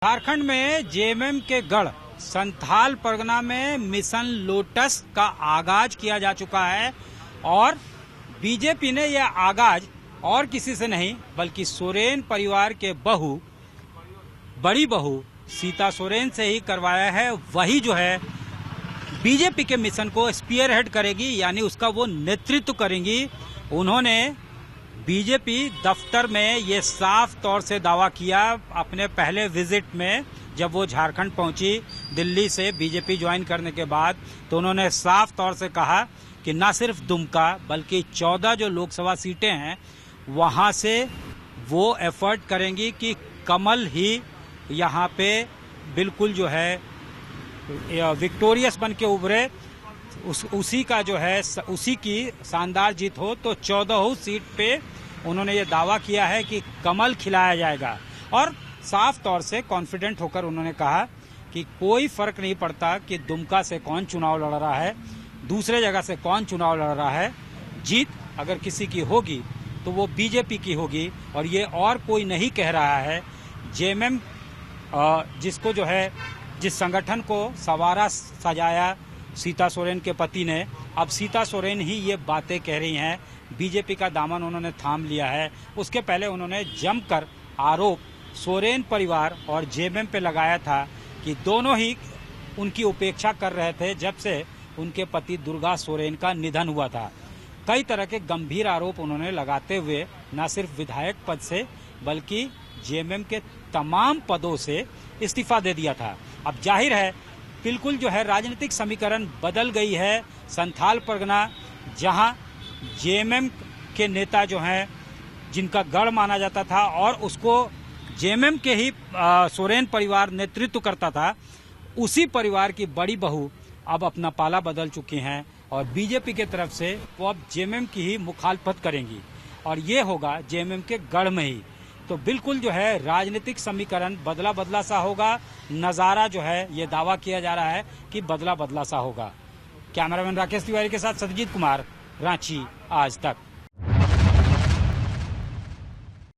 झारखंड में जेएमएम के गढ़ संथाल परगना में मिशन लोटस का आगाज किया जा चुका है और बीजेपी ने यह आगाज और किसी से नहीं बल्कि सोरेन परिवार के बड़ी बहू सीता सोरेन से ही करवाया है। वही जो है बीजेपी के मिशन को स्पीयर हेड करेगी, यानी उसका वो नेतृत्व करेंगी। उन्होंने बीजेपी दफ्तर में ये साफ तौर से दावा किया अपने पहले विजिट में, जब वो झारखंड पहुंची दिल्ली से बीजेपी ज्वाइन करने के बाद, तो उन्होंने साफ तौर से कहा कि न सिर्फ दुमका बल्कि 14 जो लोकसभा सीटें हैं वहां से वो एफर्ट करेंगी कि कमल ही यहाँ पे बिल्कुल जो है विक्टोरियस बन के उभरे, उसी का जो है उसी की शानदार जीत हो। तो 14 सीट पे उन्होंने ये दावा किया है कि कमल खिलाया जाएगा और साफ तौर से कॉन्फिडेंट होकर उन्होंने कहा कि कोई फर्क नहीं पड़ता कि दुमका से कौन चुनाव लड़ रहा है, दूसरे जगह से कौन चुनाव लड़ रहा है, जीत अगर किसी की होगी तो वो बीजेपी की होगी। और ये और कोई नहीं कह रहा है। जेएमएम जिसको जो है जिस संगठन को सवारा सजाया सीता सोरेन के पति ने, अब सीता सोरेन ही ये बातें कह रही हैं। बीजेपी का दामन उन्होंने थाम लिया है। उसके पहले उन्होंने जमकर आरोप सोरेन परिवार और जेएमएम पे लगाया था कि दोनों ही उनकी उपेक्षा कर रहे थे जब से उनके पति दुर्गा सोरेन का निधन हुआ था। कई तरह के गंभीर आरोप उन्होंने लगाते हुए न सिर्फ विधायक पद से बल्कि जेएमएम के तमाम पदों से इस्तीफा दे दिया था। अब जाहिर है बिल्कुल जो है राजनीतिक समीकरण बदल गई है। संथाल परगना जहां जेएमएम के नेता जो हैं जिनका गढ़ माना जाता था और उसको जेएमएम के ही सोरेन परिवार नेतृत्व करता था, उसी परिवार की बड़ी बहू अब अपना पाला बदल चुकी हैं और बीजेपी के तरफ से वो अब जेएमएम की ही मुखालफत करेंगी और ये होगा जेएमएम के गढ़ में ही। तो बिल्कुल जो है राजनीतिक समीकरण बदला सा होगा। नज़ारा जो है ये दावा किया जा रहा है कि बदला सा होगा। कैमरामैन राकेश तिवारी के साथ सत्यजीत कुमार, रांची आज तक।